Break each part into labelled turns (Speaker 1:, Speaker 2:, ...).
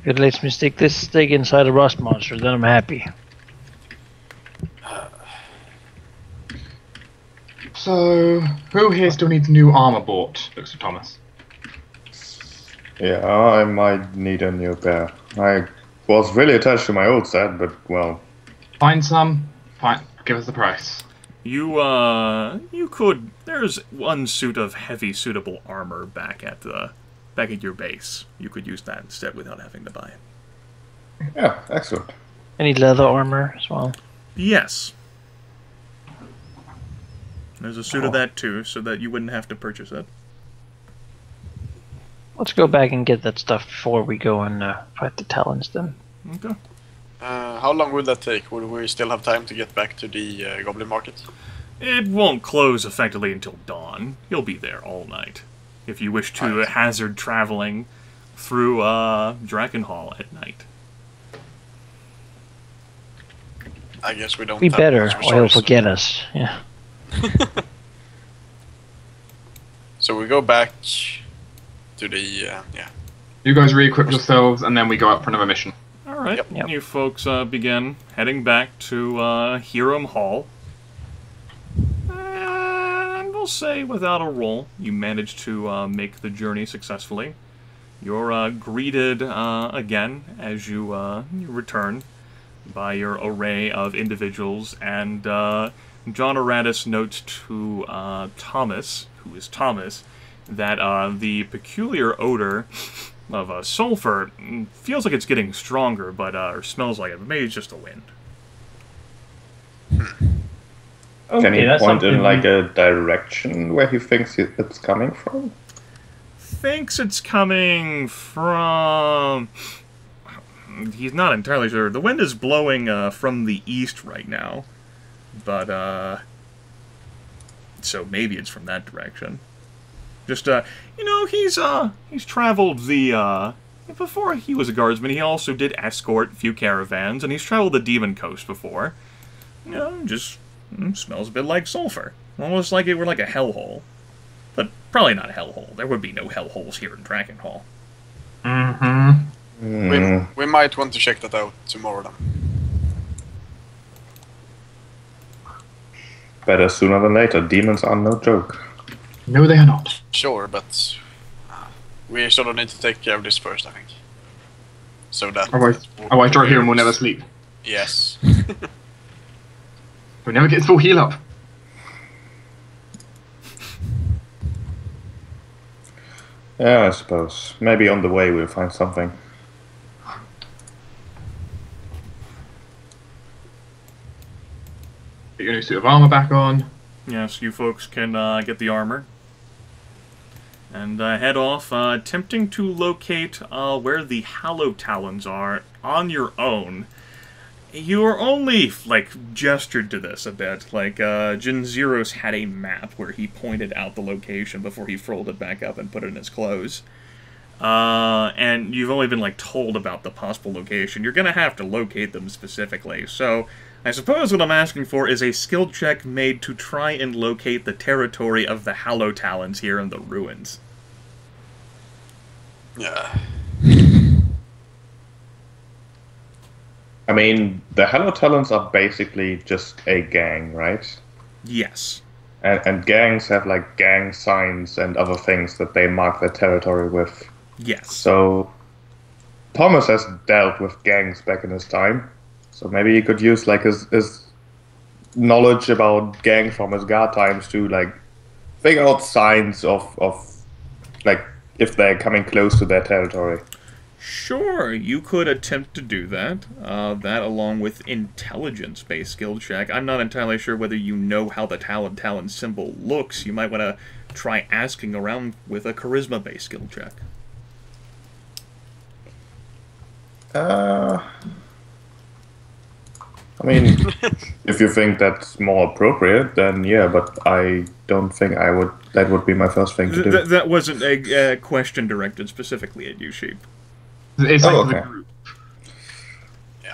Speaker 1: it lets me stick this stick inside a rust monster, then I'm happy.
Speaker 2: So, who here still needs new armor bought? Looks at Thomas.
Speaker 3: Yeah, I might need a new pair. I was really attached to my old set, but well.
Speaker 2: Find some. Give us the price.
Speaker 4: You could. There's one suit of heavy suitable armor back at your base. You could use that instead without having to buy it.
Speaker 3: Yeah, excellent.
Speaker 1: Any leather armor as well?
Speaker 4: Yes. There's a suit of that too, so that you wouldn't have to purchase it.
Speaker 1: Let's go back and get that stuff before we go and fight the Talons then.
Speaker 4: Okay.
Speaker 5: How long will that take? Will we still have time to get back to the Goblin Market?
Speaker 4: It won't close effectively until dawn. You'll be there all night. If you wish to hazard traveling through Drakenhall at night.
Speaker 5: I guess we don't.
Speaker 1: We
Speaker 5: have
Speaker 1: better,
Speaker 5: much
Speaker 1: or he'll
Speaker 5: resources.
Speaker 1: forget us. Yeah.
Speaker 5: So we go back to the yeah.
Speaker 2: You guys re-equip yourselves, and then we go out for another mission.
Speaker 4: Alright,
Speaker 1: Yep.
Speaker 4: you folks begin heading back to Hiram Hall. And we'll say without a roll, you managed to make the journey successfully. You're greeted again as you return by your array of individuals, and John Aratus notes to Thomas, who is Thomas, that the peculiar odor of sulfur feels like it's getting stronger, but or smells like it. But maybe it's just the wind.
Speaker 3: Can he
Speaker 1: that's
Speaker 3: point in
Speaker 1: something-
Speaker 3: like a direction where he thinks it's coming from?
Speaker 4: Thinks it's coming from. He's not entirely sure. The wind is blowing from the east right now, but so maybe it's from that direction. Just he's traveled the before he was a guardsman. He also did escort a few caravans, and he's traveled the Demon Coast before. Just smells a bit like sulfur, almost like it were like a hellhole, but probably not a hellhole. There would be no hellholes here in Drakenhall.
Speaker 2: Mm-hmm.
Speaker 5: We might want to check that out tomorrow then.
Speaker 3: Better sooner than later. Demons are no joke.
Speaker 2: No, they are not.
Speaker 5: Sure, but we sort of need to take care of this first, I think. So that.
Speaker 2: Otherwise, Dwohurim will never sleep.
Speaker 5: Yes.
Speaker 2: He'll never get his full heal up.
Speaker 3: Yeah, I suppose. Maybe on the way we'll find something.
Speaker 2: Get your new suit of armor back on.
Speaker 4: Yes, you folks can get the armor and head off, attempting to locate where the Hallow Talons are on your own. You are only, gestured to this a bit. Jin Zeros had a map where he pointed out the location before he rolled it back up and put it in his clothes. And you've only been, told about the possible location. You're going to have to locate them specifically. So, I suppose what I'm asking for is a skill check made to try and locate the territory of the Hallow Talons here in the ruins.
Speaker 5: Yeah.
Speaker 3: I mean, the Hello Talons are basically just a gang, right?
Speaker 4: Yes.
Speaker 3: And gangs have, gang signs and other things that they mark their territory with.
Speaker 4: Yes.
Speaker 3: So, Thomas has dealt with gangs back in his time. So maybe he could use, his knowledge about gangs from his guard times to, figure out signs of if they're coming close to their territory.
Speaker 4: Sure, you could attempt to do that. That along with intelligence-based skill check. I'm not entirely sure whether you know how the Talon symbol looks. You might want to try asking around with a charisma-based skill check.
Speaker 3: I mean, if you think that's more appropriate, then yeah, but I don't think that would be my first thing to do.
Speaker 4: That wasn't a question directed specifically at you, Sheep.
Speaker 2: It's
Speaker 3: Oh,
Speaker 2: the
Speaker 3: okay.
Speaker 2: group.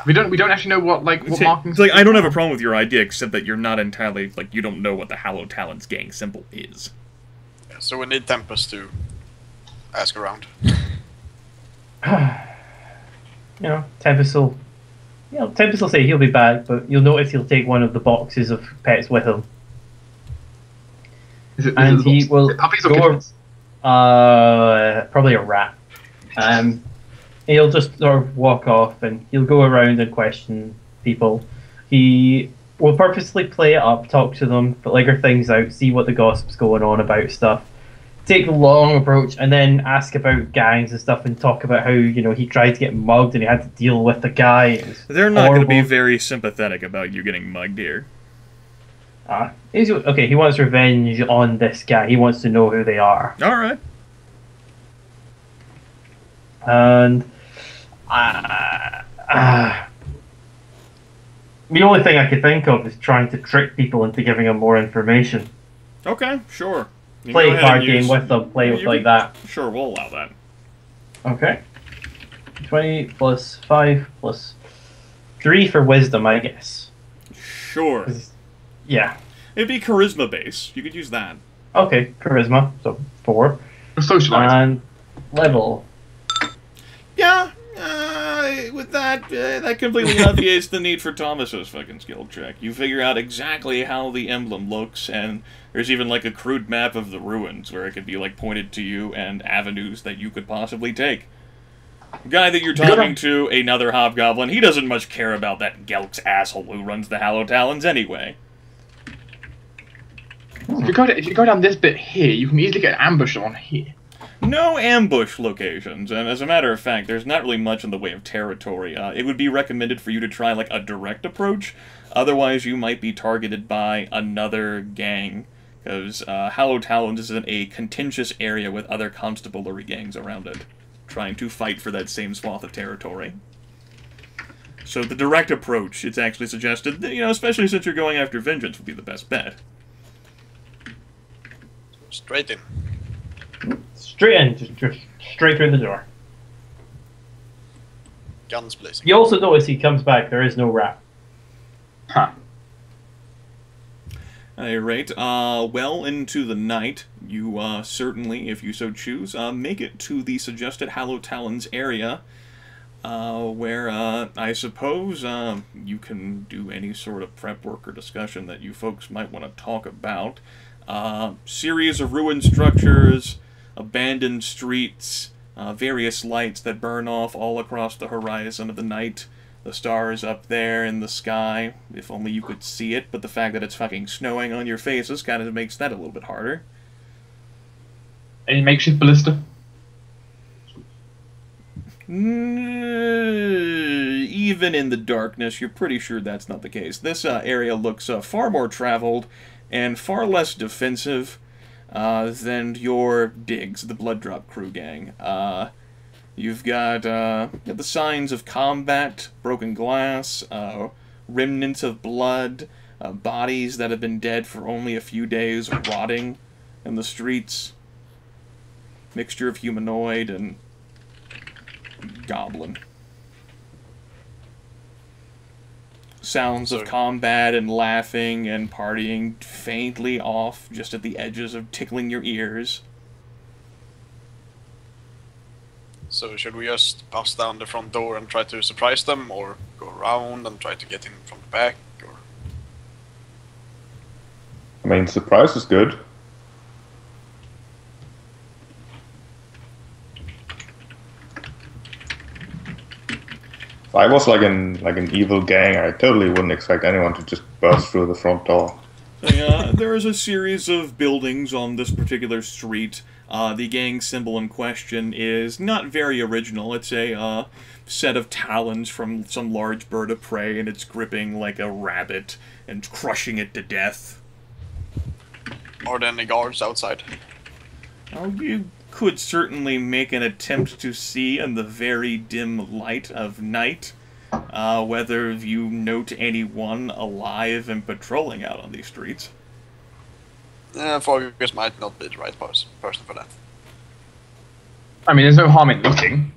Speaker 2: We don't actually know what markings.
Speaker 4: I don't have a problem with your idea, except that you're not entirely, you don't know what the Hallow Talons gang symbol is.
Speaker 5: Yeah, so we need Tempus to ask around.
Speaker 6: Tempus will, Tempus will say he'll be back, but you'll notice he'll take one of the boxes of pets with him. And he will
Speaker 2: puppies or
Speaker 6: go,
Speaker 2: kittens?
Speaker 6: probably a rat. He'll just sort of walk off and he'll go around and question people. He will purposely play it up, talk to them, figure things out, see what the gossip's going on about stuff. Take the long approach and then ask about gangs and stuff and talk about how, he tried to get mugged and he had to deal with the guy.
Speaker 4: They're not going to be very sympathetic about you getting mugged here.
Speaker 6: Okay, he wants revenge on this guy. He wants to know who they are.
Speaker 4: Alright.
Speaker 6: And the only thing I could think of is trying to trick people into giving him more information.
Speaker 4: Okay, sure.
Speaker 6: Play a card game with them, play it like that.
Speaker 4: Sure, we'll allow that.
Speaker 6: Okay. 20 plus 5 plus 3 for wisdom, I guess.
Speaker 4: Sure.
Speaker 6: Yeah.
Speaker 4: It'd be charisma base. You could use that.
Speaker 6: Okay, charisma, so 4.
Speaker 2: Socialize.
Speaker 6: And level.
Speaker 4: Yeah, with that, that completely obviates the need for Thomas's fucking skill check. You figure out exactly how the emblem looks, and there's even like a crude map of the ruins where it could be like pointed to you and avenues that you could possibly take. The guy that you're talking to, another hobgoblin, he doesn't much care about that Gelk's asshole who runs the Hallow Talons anyway.
Speaker 2: If you go down this bit here, you can easily get an ambush on here.
Speaker 4: No ambush locations, and as a matter of fact, there's not really much in the way of territory. It would be recommended for you to try, like, a direct approach, otherwise you might be targeted by another gang, because Hallow Talons is in a contentious area with other constabulary gangs around it, trying to fight for that same swath of territory. So the direct approach, it's actually suggested, that, especially since you're going after vengeance, would be the best bet.
Speaker 5: Straight in.
Speaker 6: Straight in, just straight through the door.
Speaker 5: Guns blazing.
Speaker 6: You also notice he comes back, there is no rat.
Speaker 2: Huh.
Speaker 4: Alright, well into the night, you certainly, if you so choose, make it to the suggested Hallow Talons area, where I suppose you can do any sort of prep work or discussion that you folks might want to talk about. Series of ruined structures, abandoned streets, various lights that burn off all across the horizon of the night. The stars up there in the sky, if only you could see it, but the fact that it's fucking snowing on your faces kind of makes that a little bit harder.
Speaker 2: Any makeshift ballista?
Speaker 4: Even in the darkness, you're pretty sure that's not the case. This area looks far more traveled and far less defensive than your digs, the Blood Drop crew gang. You've got the signs of combat, broken glass, remnants of blood, bodies that have been dead for only a few days, rotting in the streets. Mixture of humanoid and goblin. Sounds of combat and laughing and partying faintly off just at the edges of tickling your ears.
Speaker 5: So should we just bust down the front door and try to surprise them, or go around and try to get in from the back, or...
Speaker 3: I mean, surprise is good. If I was like an evil gang, I totally wouldn't expect anyone to just burst through the front door.
Speaker 4: There is a series of buildings on this particular street. The gang symbol in question is not very original. It's a set of talons from some large bird of prey, and it's gripping like a rabbit and crushing it to death.
Speaker 5: Are there any guards outside?
Speaker 4: You could certainly make an attempt to see in the very dim light of night whether you note anyone alive and patrolling out on these streets.
Speaker 5: Fargus might not be the right person for that.
Speaker 2: I mean, there's no harm in looking.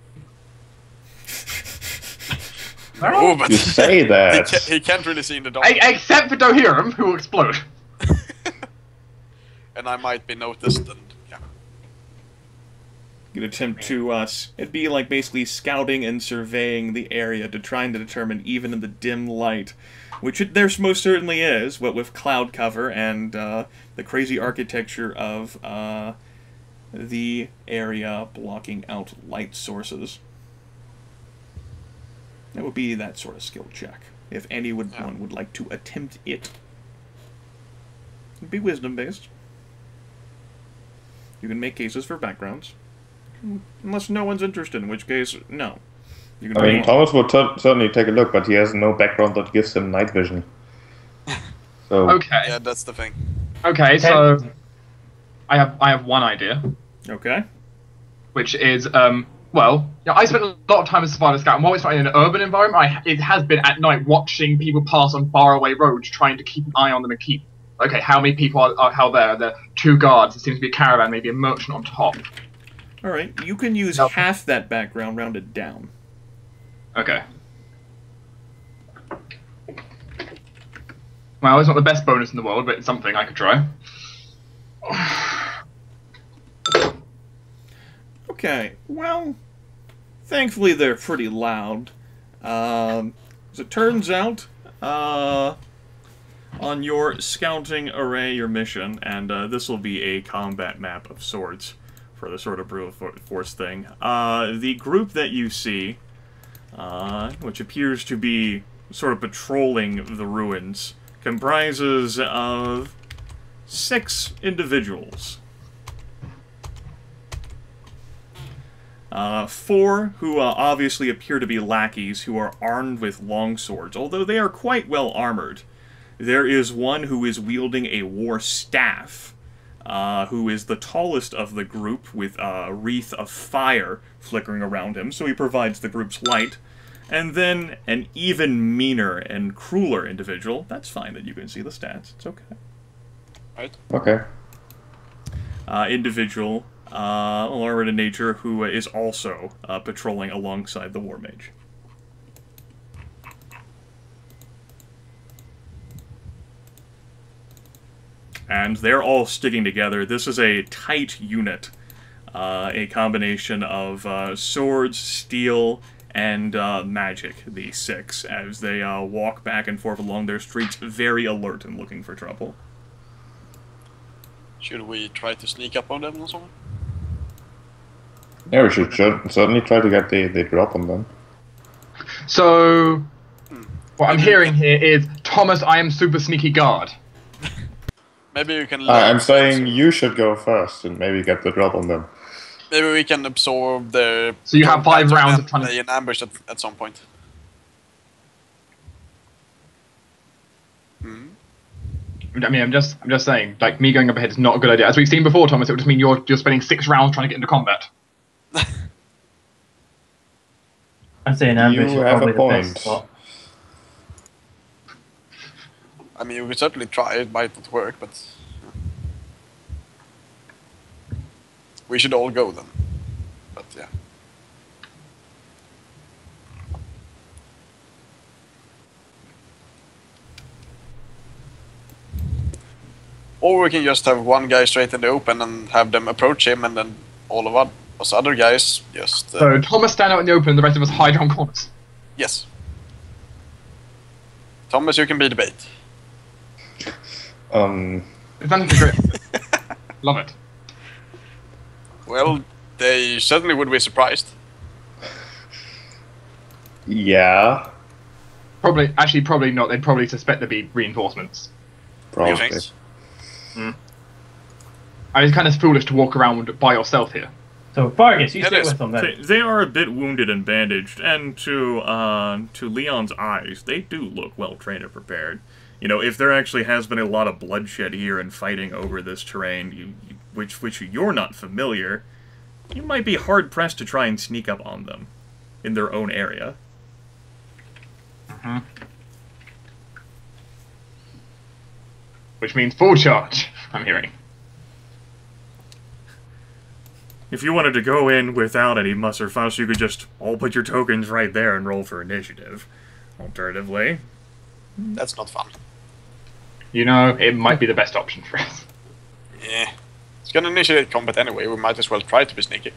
Speaker 5: No, but
Speaker 3: You say that.
Speaker 5: he can't really see in the dark.
Speaker 2: Except for Dwohurim, who will explode.
Speaker 5: And I might be noticed, and yeah.
Speaker 4: You'd attempt to, it'd be like basically scouting and surveying the area to trying to determine, even in the dim light, which there most certainly is, what with cloud cover and the crazy architecture of the area blocking out light sources. That would be that sort of skill check, if anyone would like to attempt it. It'd be wisdom-based. You can make cases for backgrounds. Unless no one's interested, in which case, no. You can
Speaker 3: I mean, Thomas would certainly take a look, but he has no background that gives him night vision. So
Speaker 2: Okay.
Speaker 5: Yeah, that's the thing.
Speaker 2: Okay, so I have one idea,
Speaker 4: Okay.
Speaker 2: which is well, yeah, I spent a lot of time as a survivor scout, and while it's not in an urban environment, it has been at night watching people pass on faraway roads, trying to keep an eye on them and keep. Okay, how many people are how there? There are 2 guards. It seems to be a caravan, maybe a merchant on top.
Speaker 4: All right. You can use half that background rounded down.
Speaker 2: Okay. Well, it's not the best bonus in the world, but it's something I could try.
Speaker 4: Okay. Well, thankfully they're pretty loud. As it turns out, on your scouting array, your mission, and this will be a combat map of sorts for the sort of brute force thing. The group that you see, which appears to be sort of patrolling the ruins, comprises of 6 individuals. 4 who obviously appear to be lackeys who are armed with long swords, although they are quite well armored. There is one who is wielding a war staff, who is the tallest of the group, with a wreath of fire flickering around him, so he provides the group's light. And then an even meaner and crueler individual. That's fine that you can see the stats. It's okay.
Speaker 5: Right?
Speaker 3: okay.
Speaker 4: Individual, armored in nature, who is also patrolling alongside the war mage. And they're all sticking together. This is a tight unit. A combination of swords, steel, and magic, the 6, as they walk back and forth along their streets, very alert and looking for trouble.
Speaker 5: Should we try to sneak up on them or something?
Speaker 3: Yeah, we should certainly try to get the drop on them.
Speaker 2: So, what I'm hearing here is, Thomas, I am super sneaky guard.
Speaker 5: Maybe you can.
Speaker 3: I'm saying you should go first and maybe get the drop on them.
Speaker 5: Maybe we can absorb their.
Speaker 2: So you have 5 rounds of trying to.
Speaker 5: Lay an ambush at some point.
Speaker 2: I mean, I'm just saying, like, me going up ahead is not a good idea. As we've seen before, Thomas, it would just mean you're spending 6 rounds trying to get into combat.
Speaker 6: I'd say an ambush
Speaker 3: You
Speaker 6: is
Speaker 3: have
Speaker 6: probably
Speaker 3: a
Speaker 6: the best
Speaker 3: point.
Speaker 6: spot.
Speaker 5: I mean, we could certainly try. It might not work, but we should all go then. But yeah. Or we can just have one guy straight in the open and have them approach him, and then all of us other guys just.
Speaker 2: So Thomas stand out in the open, and the rest of us hide around corners.
Speaker 5: Yes. Thomas, you can be the bait.
Speaker 2: It's nothing to great. Love it.
Speaker 5: Well, they certainly would be surprised.
Speaker 3: Yeah,
Speaker 2: Probably not. They'd probably suspect there'd be reinforcements.
Speaker 3: probably.
Speaker 5: Thanks.
Speaker 2: I mean, it's kind of foolish to walk around by yourself here.
Speaker 6: So, Fargus, you
Speaker 5: It
Speaker 6: stay
Speaker 5: is.
Speaker 6: with them then.
Speaker 4: They are a bit wounded and bandaged, and to Leon's eyes, they do look well trained and prepared. You know, if there actually has been a lot of bloodshed here and fighting over this terrain, which you're not familiar, you might be hard pressed to try and sneak up on them in their own area.
Speaker 2: Which means full charge, I'm hearing.
Speaker 4: If you wanted to go in without any muss or fuss, you could just all put your tokens right there and roll for initiative. Alternatively,
Speaker 5: That's not fun.
Speaker 2: You know, it might be the best option for us.
Speaker 5: Yeah. It's gonna initiate combat anyway, we might as well try to be sneaky.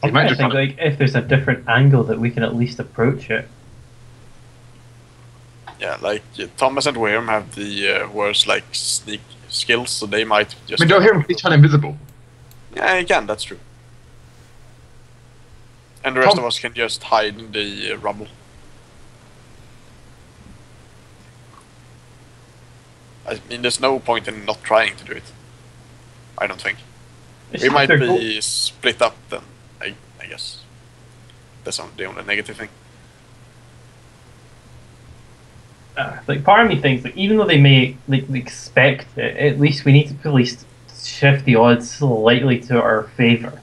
Speaker 6: I
Speaker 2: might
Speaker 6: think
Speaker 2: just
Speaker 6: like if there's a different angle that we can at least approach it.
Speaker 5: Yeah, like Thomas and Dwohurim have the worst like sneak skills, so they might
Speaker 2: I
Speaker 5: just.
Speaker 2: mean, Dwohurim can turn invisible.
Speaker 5: Yeah, you can. That's true. And the rest of us can just hide in the rubble. I mean, there's no point in not trying to do it. I don't think.
Speaker 6: It's
Speaker 5: We
Speaker 6: just
Speaker 5: might
Speaker 6: they're
Speaker 5: be split up then, I guess. That's the only negative thing.
Speaker 6: like part of me thinks like even though they may like expect it, at least we need to at least shift the odds slightly to our favor.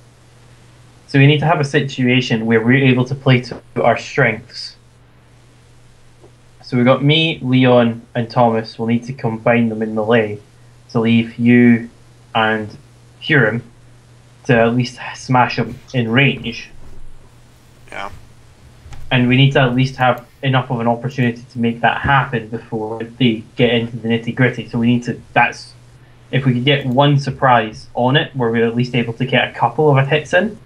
Speaker 6: So we need to have a situation where we're able to play to our strengths. So we've got me, Leon, and Thomas. We'll need to combine them in melee to leave you and Hurim to at least smash them in range.
Speaker 5: Yeah.
Speaker 6: And we need to at least have enough of an opportunity to make that happen before they get into the nitty gritty. So we need to. That's if we could get one surprise on it, where we're at least able to get a couple of hits in.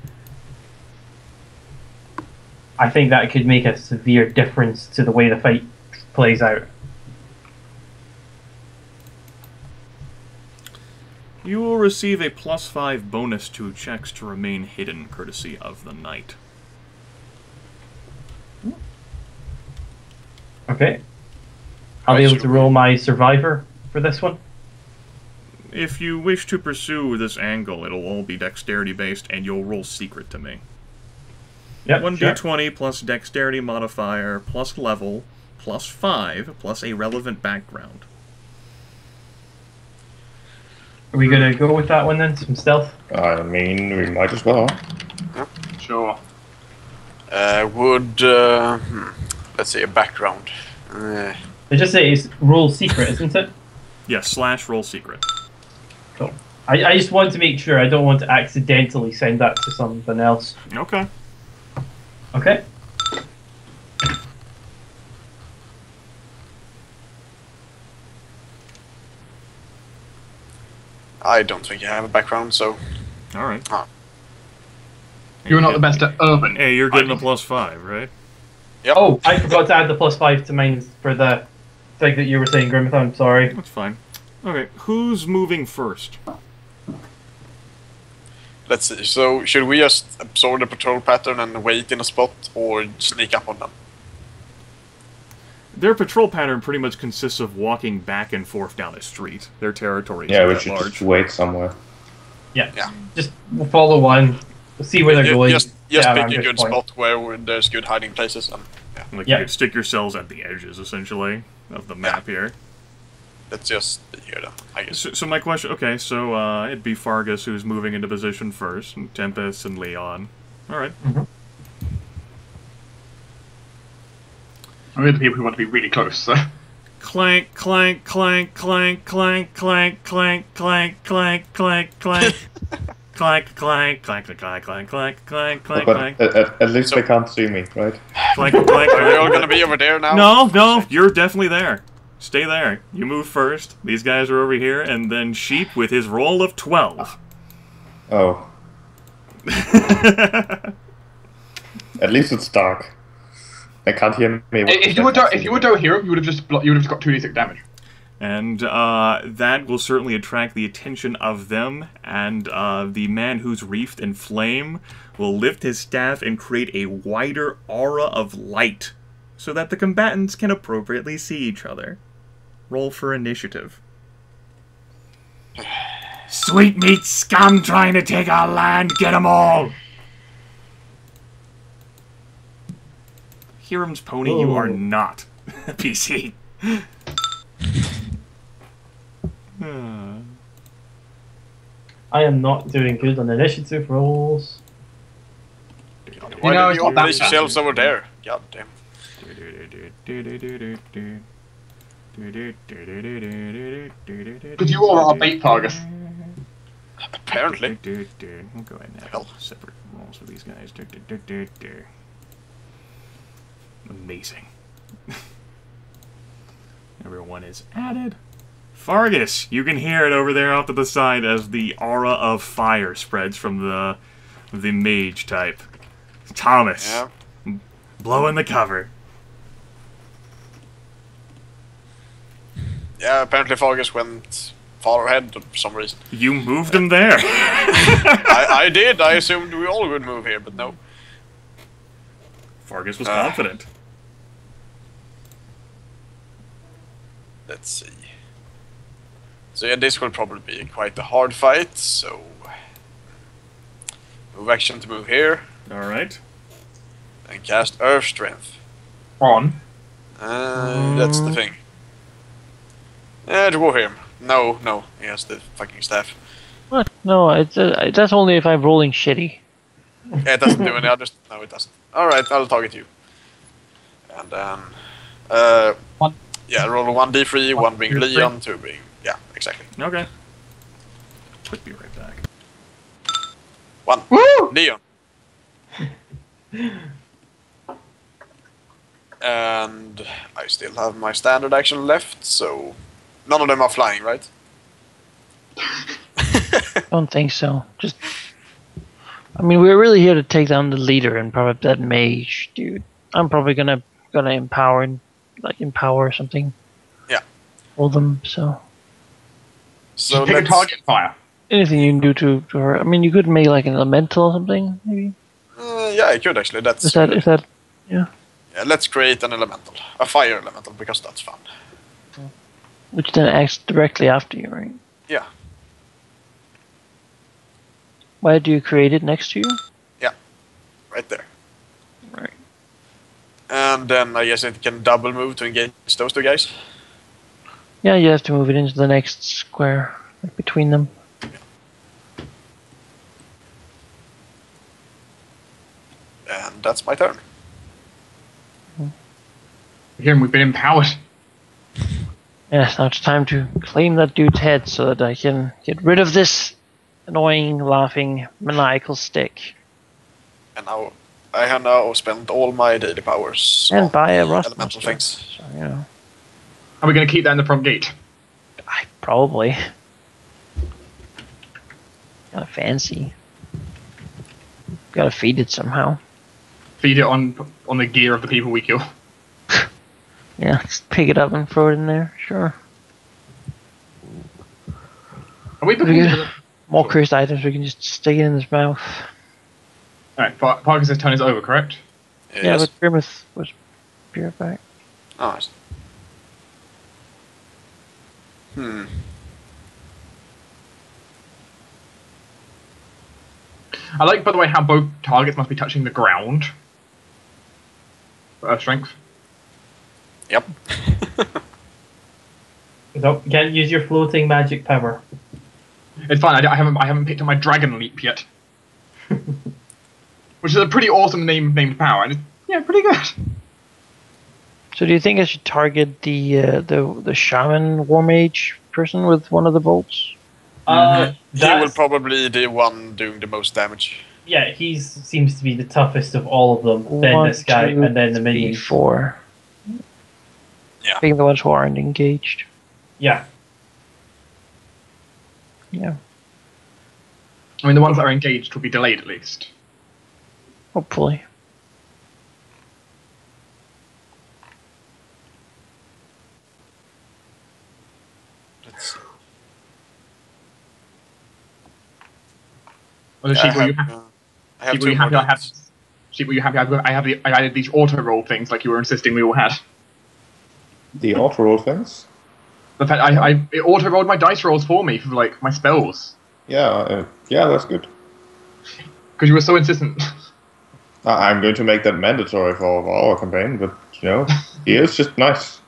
Speaker 6: I think that could make a severe difference to the way the fight plays out.
Speaker 4: You will receive a +5 bonus to checks to remain hidden, courtesy of the knight.
Speaker 6: Okay. I'll be able to roll my survivor for this one.
Speaker 4: If you wish to pursue this angle, it'll all be dexterity based, and you'll roll secret to me.
Speaker 6: Yep.
Speaker 4: 1d20 plus dexterity modifier plus level plus 5 plus a relevant background.
Speaker 6: Are we gonna go with that one then? Some stealth?
Speaker 3: I mean, we might as well.
Speaker 2: Sure.
Speaker 5: Let's say a background.
Speaker 6: They just say it's roll secret, isn't it?
Speaker 4: Yes, / roll secret.
Speaker 6: Cool. I just want to make sure I don't want to accidentally send that to something else.
Speaker 4: Okay.
Speaker 6: Okay.
Speaker 5: I don't think you have a background, so.
Speaker 4: Alright.
Speaker 2: You're not the best at urban.
Speaker 4: Hey, you're getting a +5, right?
Speaker 5: Yep.
Speaker 6: Oh, I forgot to add the +5 to mine for the thing that you were saying, Grimith. I'm sorry.
Speaker 4: That's fine. Okay, who's moving first?
Speaker 5: Let's see. So, should we just absorb the patrol pattern and wait in a spot, or sneak up on them?
Speaker 4: Their patrol pattern pretty much consists of walking back and forth down a street. Their territory is
Speaker 3: Yeah, we
Speaker 4: that
Speaker 3: should
Speaker 4: large.
Speaker 3: just wait somewhere.
Speaker 6: Yeah.
Speaker 5: Yeah.
Speaker 6: Just follow one. See where they're going.
Speaker 5: Just
Speaker 6: Yeah,
Speaker 5: pick
Speaker 6: around
Speaker 5: a
Speaker 6: this
Speaker 5: good
Speaker 6: point.
Speaker 5: spot where there's good hiding places. And yeah,
Speaker 4: Like
Speaker 6: Yeah.
Speaker 4: you could stick yourselves at the edges, essentially, of the map here.
Speaker 5: let's just be here then, I guess.
Speaker 4: So my question, okay, so it'd be Fargus who's moving into position first, and Tempus and Leon. Alright.
Speaker 2: We're the people who want to be really close, so.
Speaker 4: Clank, clank, clank, clank, clank, clank, clank, clank, clank, clank, clank. Clank, clank, clank, clank, clank, clank, clank, clank, clank,
Speaker 3: But
Speaker 4: clank.
Speaker 3: at least they can't see me, right?
Speaker 4: Clank, clank, clank.
Speaker 5: Are we all gonna be over there now?
Speaker 4: No, you're definitely there. Stay there. You move first. These guys are over here, and then Sheep with his roll of 12.
Speaker 3: Oh. At least it's dark. They can't hear me.
Speaker 2: If you were Dwohurim, you would have just got 2d6 damage.
Speaker 4: And that will certainly attract the attention of them, and the man who's wreathed in flame will lift his staff and create a wider aura of light, so that the combatants can appropriately see each other. Roll for initiative. Sweetmeat scum trying to take our land, get 'em all! Hiram's pony, you are not a PC.
Speaker 6: I am not doing good on initiative rolls.
Speaker 5: Why
Speaker 2: know,
Speaker 5: did
Speaker 2: it's
Speaker 5: you
Speaker 2: not
Speaker 5: open
Speaker 2: that
Speaker 5: these
Speaker 2: bad.
Speaker 5: shelves over there? God damn.
Speaker 2: Because you all are bait, Fargus.
Speaker 5: Apparently.
Speaker 4: We'll go ahead and have separate rolls for these guys. Amazing. Everyone is added. Fargus, you can hear it over there off to the side as the aura of fire spreads from the the mage type. Thomas,
Speaker 5: Yeah.
Speaker 4: blowing the cover.
Speaker 5: Yeah, apparently Fargus went far ahead for some reason.
Speaker 4: You moved him there.
Speaker 5: I did. I assumed we all would move here, but no.
Speaker 4: Fargus was confident.
Speaker 5: Let's see. So yeah, this will probably be quite a hard fight, so... Move action to move here,
Speaker 4: Alright.
Speaker 5: and cast Earth Strength.
Speaker 2: On.
Speaker 5: That's the thing. Dwohurim. No, he has the fucking staff.
Speaker 1: What? No, that's only if I'm rolling shitty.
Speaker 5: Yeah, it doesn't do any others. No, it doesn't. Alright, I'll target you. And then...
Speaker 2: One.
Speaker 5: Yeah, roll a 1d3, 1 being Leon, 2 being... Yeah, exactly.
Speaker 4: Okay. Put me right back.
Speaker 5: 1.
Speaker 2: Woo!
Speaker 5: Leon. And I still have my standard action left, so... None of them are flying, right?
Speaker 1: Don't think so. Just, I mean, we're really here to take down the leader and probably that mage, dude. I'm probably gonna empower or something.
Speaker 5: Yeah.
Speaker 1: Roll them. So
Speaker 5: So
Speaker 2: Pick a target fire.
Speaker 1: anything you can do to her. I mean, you could make like an elemental or something, maybe.
Speaker 5: Yeah, I could actually. That's
Speaker 1: Is that? Yeah.
Speaker 5: Yeah, let's create an elemental. A fire elemental, because that's fun.
Speaker 1: Which then acts directly after you, right?
Speaker 5: Yeah.
Speaker 1: Why do you create it next to you?
Speaker 5: Right there.
Speaker 1: Right.
Speaker 5: And then I guess it can double move to engage those two guys.
Speaker 1: Yeah, you have to move it into the next square, like between them.
Speaker 5: And that's my turn.
Speaker 2: Here, we've been empowered.
Speaker 1: Yes, now it's time to claim that dude's head so that I can get rid of this annoying, laughing, maniacal stick.
Speaker 5: And now I have now spent all my daily powers
Speaker 1: And
Speaker 5: on
Speaker 1: buy a
Speaker 5: the
Speaker 1: rust
Speaker 5: elemental
Speaker 1: monster.
Speaker 5: things.
Speaker 1: So, you know,
Speaker 2: Are we going to keep that in the front gate?
Speaker 1: I probably. Kinda fancy. Gotta feed it somehow.
Speaker 2: Feed it on the gear of the people we kill.
Speaker 1: Yeah, just pick it up and throw it in there, sure.
Speaker 2: Are we
Speaker 1: We
Speaker 2: booking
Speaker 1: get more cursed items, we can just stick it in his mouth.
Speaker 2: Alright, Fargus' turn is over, correct?
Speaker 1: Yeah,
Speaker 5: Yes.
Speaker 1: but Grimith was pure back.
Speaker 5: Oh, I see.
Speaker 2: I like, by the way, how both targets must be touching the ground. For Earth Strength.
Speaker 5: Yep.
Speaker 6: No, you can't use your floating magic power.
Speaker 2: It's fine, I haven't picked up my Dragon Leap yet. Which is a pretty awesome named power, and it's, yeah, pretty good.
Speaker 1: So do you think I should target the shaman war mage person with one of the bolts?
Speaker 5: He will
Speaker 6: That's-
Speaker 5: probably be the one doing the most damage.
Speaker 6: Yeah, he seems to be the toughest of all of them. Then
Speaker 1: One,
Speaker 6: this guy,
Speaker 1: two,
Speaker 6: and then the
Speaker 1: three,
Speaker 6: minions.
Speaker 1: 4.
Speaker 5: Yeah.
Speaker 1: Being the ones who aren't engaged.
Speaker 6: Yeah.
Speaker 1: Yeah.
Speaker 2: I mean, the ones that are engaged will be delayed at least.
Speaker 1: Hopefully.
Speaker 5: Let's see.
Speaker 2: Well, the sheep, were you happy?
Speaker 5: I have
Speaker 2: Sheep, were you
Speaker 5: two more
Speaker 2: happy I had?
Speaker 5: days.
Speaker 2: Sheep, were you happy I added these auto roll things like you were insisting we all had?
Speaker 3: The auto roll things?
Speaker 2: The fact it auto rolled my dice rolls for me for like my spells
Speaker 3: Yeah, that's good.
Speaker 2: because you were so insistent.
Speaker 3: I'm going to make that mandatory for our campaign, but you know, he is just nice.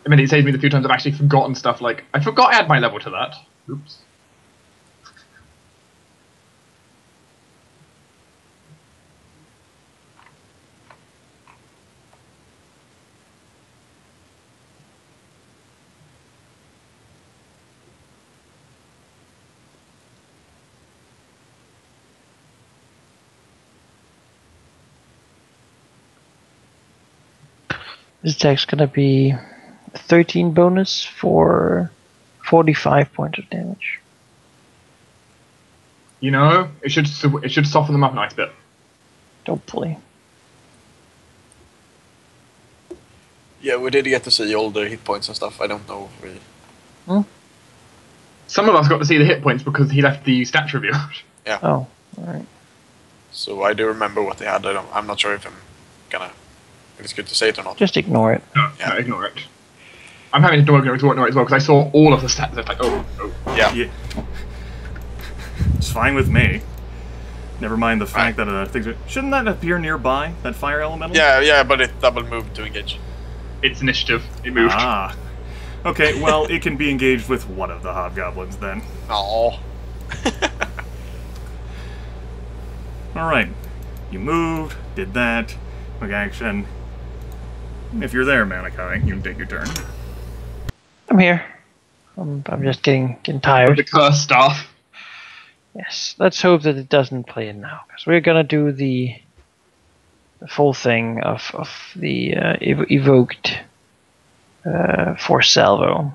Speaker 2: I mean, it saved me the few times I've actually forgotten stuff. Like I forgot to add my level to that. Oops.
Speaker 1: This attack's gonna be 13 bonus for 45 points of damage.
Speaker 2: You know, it should soften them up a nice bit.
Speaker 1: Hopefully.
Speaker 5: Yeah, we did get to see all the hit points and stuff. I don't know if we...
Speaker 2: Some of us got to see the hit points because he left the stats review.
Speaker 5: Yeah.
Speaker 1: Oh, alright.
Speaker 5: So I do remember what they had. I'm not sure if I'm gonna... If it's good to say it or not.
Speaker 1: Just ignore it.
Speaker 2: No, ignore it. I'm having to ignore it as well because I saw all of the stats. It's like, oh.
Speaker 5: Yeah.
Speaker 4: It's fine with me. Never mind the fact that things are... Shouldn't that appear nearby, that fire elemental?
Speaker 5: Yeah, but it double moved to engage.
Speaker 2: It's initiative. It moved.
Speaker 4: Ah. Okay, well, it can be engaged with one of the hobgoblins then.
Speaker 5: Oh.
Speaker 4: Alright. You moved, did that. Quick action. If you're there, Manaki, you can take your turn.
Speaker 1: I'm here. I'm just getting
Speaker 2: The
Speaker 1: tired.
Speaker 2: cursed staff.
Speaker 1: Yes, let's hope that it doesn't play it now, because we're gonna do the full thing of the evoked force salvo.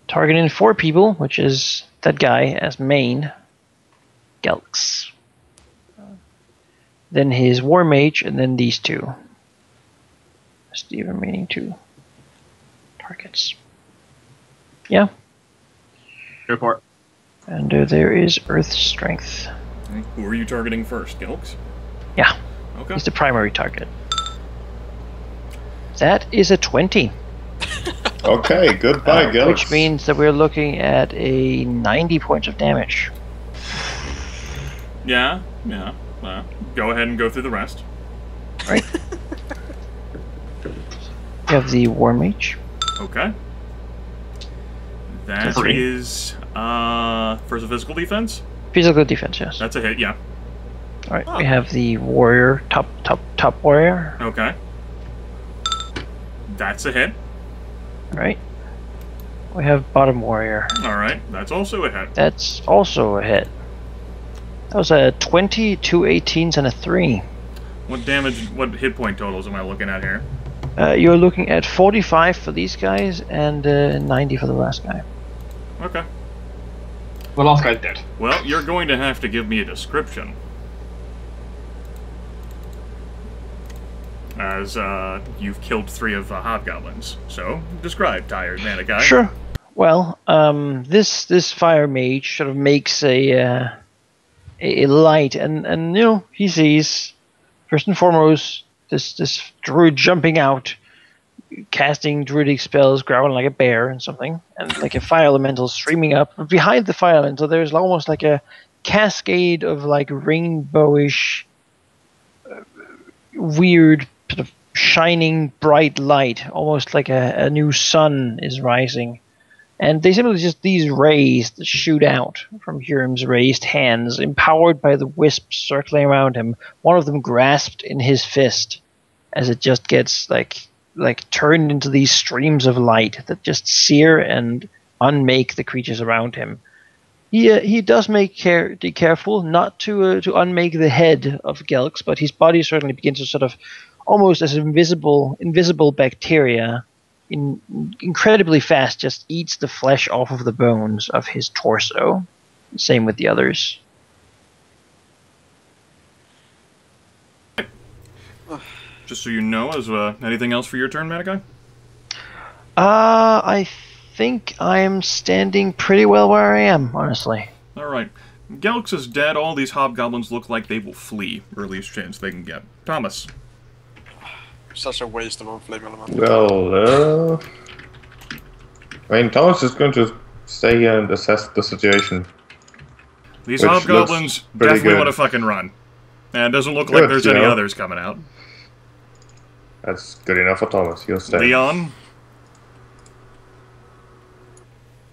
Speaker 1: Targeting 4 people, which is that guy as main, Gelks. Then his war mage, and then these 2. That's the remaining 2 targets. Yeah.
Speaker 2: Go for it.
Speaker 1: And there is Earth Strength.
Speaker 4: Okay. Who are you targeting first, Gilks?
Speaker 1: Yeah,
Speaker 4: Okay.
Speaker 1: he's the primary target. That is a 20.
Speaker 3: Okay, goodbye, Gil.
Speaker 1: Which means that we're looking at a 90 points of damage.
Speaker 4: Yeah. Go ahead and go through the rest.
Speaker 1: Right. We have the War Mage.
Speaker 4: Okay. That
Speaker 1: 3.
Speaker 4: is first a physical defense.
Speaker 1: Physical defense, yes.
Speaker 4: That's a hit, yeah.
Speaker 1: Alright, we have the Warrior, top Warrior.
Speaker 4: Okay. That's a hit.
Speaker 1: Alright. We have Bottom Warrior.
Speaker 4: Alright, that's also a hit.
Speaker 1: That's also a hit. That was a 20, 2 18s, and a 3.
Speaker 4: What damage, what hit point totals am I looking at here?
Speaker 1: You're looking at 45 for these guys and 90 for the last guy.
Speaker 4: Okay.
Speaker 2: The last guy's dead.
Speaker 4: Well, you're going to have to give me a description. As you've killed 3 of the hobgoblins. So, describe, tired Manaki.
Speaker 1: Sure. Well, this fire mage sort of makes a light, and you know, he sees first and foremost this druid jumping out, casting druidic spells, growling like a bear and something, and like a fire elemental streaming up. But behind the fire elemental, there's almost like a cascade of like rainbowish, weird sort of shining bright light, almost like a new sun is rising. And they simply just these rays that shoot out from Hurim's raised hands, empowered by the wisps circling around him. One of them grasped in his fist, as it just gets like turned into these streams of light that just sear and unmake the creatures around him. He does be careful not to unmake the head of Gelks, but his body certainly begins to sort of almost as invisible bacteria. Incredibly fast, just eats the flesh off of the bones of his torso. Same with the others.
Speaker 4: Just so you know, is anything else for your turn, Manaki?
Speaker 1: I think I'm standing pretty well where I am, honestly.
Speaker 4: Alright. Gelks is dead. All these hobgoblins look like they will flee earliest chance they can get. Thomas.
Speaker 5: Such a waste of a flame element.
Speaker 3: Well, I mean, Thomas is going to stay here and assess the situation.
Speaker 4: These
Speaker 3: Which
Speaker 4: hobgoblins
Speaker 3: looks pretty
Speaker 4: definitely
Speaker 3: good.
Speaker 4: want to fucking run. And it doesn't look like
Speaker 3: Good,
Speaker 4: there's
Speaker 3: you
Speaker 4: any
Speaker 3: know.
Speaker 4: others coming out.
Speaker 3: That's good enough for Thomas. He'll stay.
Speaker 4: Leon,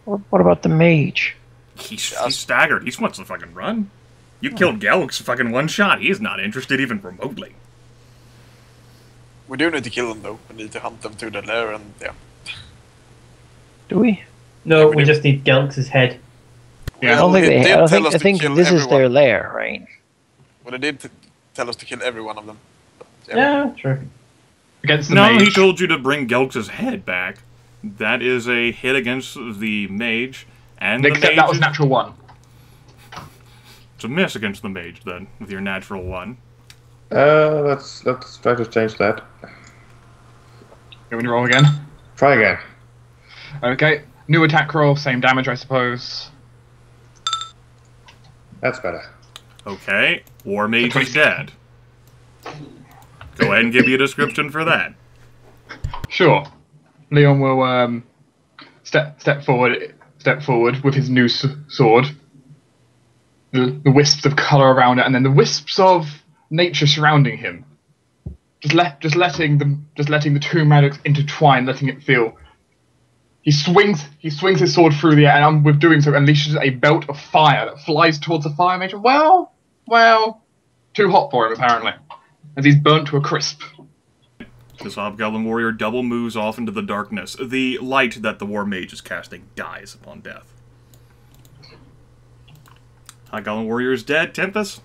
Speaker 1: What about the mage?
Speaker 4: he's staggered. He wants to fucking run. You killed Gelks fucking one shot. He's not interested even remotely.
Speaker 5: We do need to kill them though. We need to hunt them to the lair and yeah.
Speaker 1: Do we?
Speaker 6: No,
Speaker 5: we
Speaker 6: we
Speaker 5: do.
Speaker 6: just need Gelks' head.
Speaker 2: Yeah,
Speaker 1: I don't think
Speaker 5: it
Speaker 1: they.
Speaker 5: did
Speaker 1: I don't
Speaker 5: tell
Speaker 1: think.
Speaker 5: us
Speaker 1: I
Speaker 5: to
Speaker 1: think
Speaker 5: kill
Speaker 1: this is their
Speaker 5: everyone.
Speaker 1: lair, right?
Speaker 5: Well, they did tell us to kill every one of them. But,
Speaker 6: Yeah, sure.
Speaker 2: Against the
Speaker 4: No,
Speaker 2: mage.
Speaker 4: he told you to bring Gelks' head back. That is a hit against the mage. And the
Speaker 2: Except
Speaker 4: mage
Speaker 2: that was
Speaker 4: is-
Speaker 2: natural 1.
Speaker 4: It's a miss against the mage, then, with your natural 1.
Speaker 3: Let's try to change that.
Speaker 2: You want to roll again?
Speaker 3: Try again.
Speaker 2: Okay. New attack roll, same damage, I suppose.
Speaker 3: That's better.
Speaker 4: Okay, War Mage is dead. Go ahead and give me a description for that.
Speaker 2: Sure. Leon will step forward with his new sword. The wisps of colour around it, and then the wisps of nature surrounding him. Just letting the two magics intertwine, letting it feel. He swings his sword through the air, and with doing so, unleashes a belt of fire that flies towards the fire mage. Well, too hot for him apparently, as he's burnt to a crisp.
Speaker 4: This Hobgoblin Warrior double moves off into the darkness. The light that the War Mage is casting dies upon death. Hobgoblin Warrior is dead. Tempus?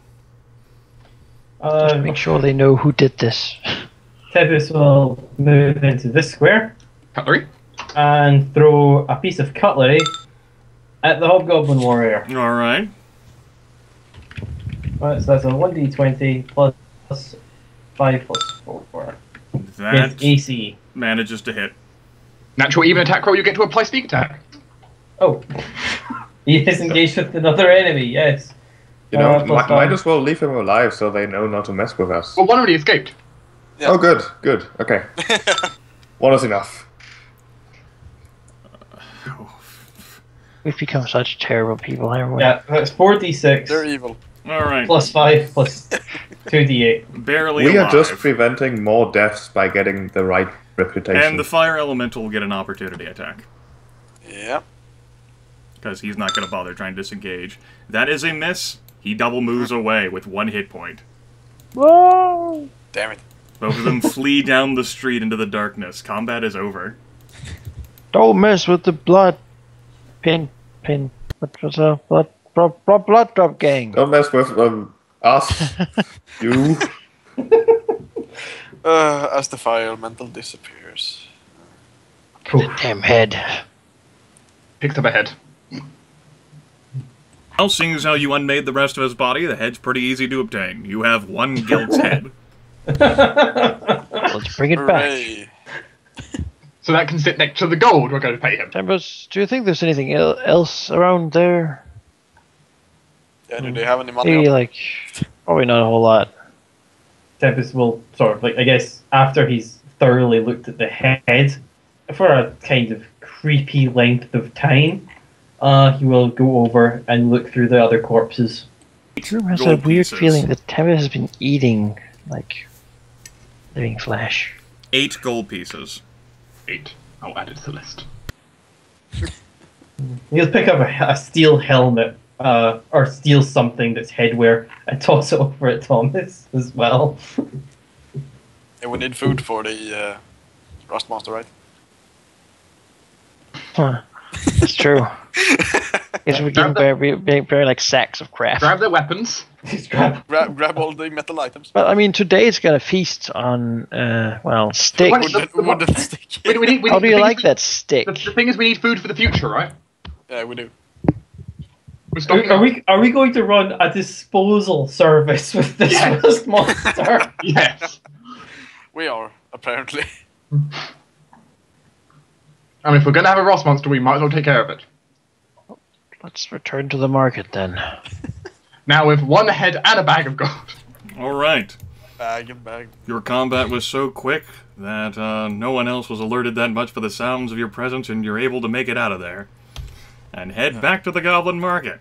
Speaker 1: Make sure they know who did this.
Speaker 6: Tempus will move into this square
Speaker 2: Cutlery.
Speaker 6: and throw a piece of cutlery at the Hobgoblin Warrior.
Speaker 4: Alright.
Speaker 6: Right, so that's a 1d20 plus 5 plus 4.
Speaker 4: That
Speaker 6: It's AC.
Speaker 4: manages to hit.
Speaker 2: Natural even attack roll, you get to apply sneak attack.
Speaker 6: Oh. He is engaged with another enemy, yes.
Speaker 3: You know,
Speaker 6: Plus
Speaker 3: might
Speaker 6: 5.
Speaker 3: as well leave him alive so they know not to mess with us.
Speaker 2: Well, one already escaped.
Speaker 5: Yeah.
Speaker 3: Oh, good. Okay. One is enough.
Speaker 1: We've become such terrible people, haven't we?
Speaker 6: Yeah, that's 4d6
Speaker 5: They're evil.
Speaker 4: Alright.
Speaker 6: plus 5 plus 2d8.
Speaker 4: Barely
Speaker 3: We
Speaker 4: alive.
Speaker 3: are just preventing more deaths by getting the right reputation.
Speaker 4: And the Fire Elemental will get an opportunity attack.
Speaker 5: Yeah.
Speaker 4: Because he's not going to bother trying to disengage. That is a miss. He double moves away with 1 hit point.
Speaker 1: Whoa!
Speaker 5: Damn it.
Speaker 4: Both of them flee down the street into the darkness. Combat is over.
Speaker 1: Don't mess with the blood pin. What was a blood drop gang?
Speaker 3: Don't mess with us. You.
Speaker 5: As the fire elemental disappears.
Speaker 1: The damn head.
Speaker 2: Picks up a head.
Speaker 4: Well, seeing as how you unmade the rest of his body, the head's pretty easy to obtain. You have 1 gilt's head.
Speaker 1: Let's bring it back.
Speaker 5: Hooray.
Speaker 2: So that can sit next to the gold we're going to pay him.
Speaker 1: Tempus, do you think there's anything else around there?
Speaker 5: Yeah, do they have any money?
Speaker 1: Maybe,
Speaker 5: on-
Speaker 1: like, probably not a whole lot.
Speaker 6: Tempus will sort of, like, I guess, after he's thoroughly looked at the head, for a kind of creepy length of time, he will go over and look through the other corpses.
Speaker 1: Drew has a
Speaker 4: Gold
Speaker 1: weird
Speaker 4: pieces.
Speaker 1: feeling that Tempus has been eating, like, living flesh.
Speaker 4: 8 gold pieces.
Speaker 2: 8. I'll add it to the list.
Speaker 6: He'll pick up a steel helmet, or steal something that's headwear, and toss it over at Thomas as well.
Speaker 5: Yeah, we need food for the Rust Monster, right?
Speaker 1: Huh. That's true. Guess we give very like sacks of craft.
Speaker 2: Grab their weapons.
Speaker 6: He's grabbed.
Speaker 5: Grab all the metal items.
Speaker 1: Well, I mean, today it's gonna feast on, steak.
Speaker 2: What-
Speaker 5: Wooden stick.
Speaker 2: We
Speaker 1: How do you
Speaker 2: the thing
Speaker 1: like
Speaker 2: is-
Speaker 1: that steak?
Speaker 2: The thing is, we need food for the future, right?
Speaker 5: Yeah, we do.
Speaker 2: We're stocking
Speaker 6: Are we going to run a disposal service with this
Speaker 2: Yes.
Speaker 6: Rust Monster?
Speaker 2: Yes.
Speaker 5: We are, apparently.
Speaker 2: I mean, if we're going to have a Ross monster, we might as well take care of it.
Speaker 1: Let's return to the market then.
Speaker 2: Now with 1 head and a bag of gold.
Speaker 4: Alright.
Speaker 5: Bag.
Speaker 4: Your combat was so quick that no one else was alerted that much for the sounds of your presence, and you're able to make it out of there. And head back to the Goblin Market.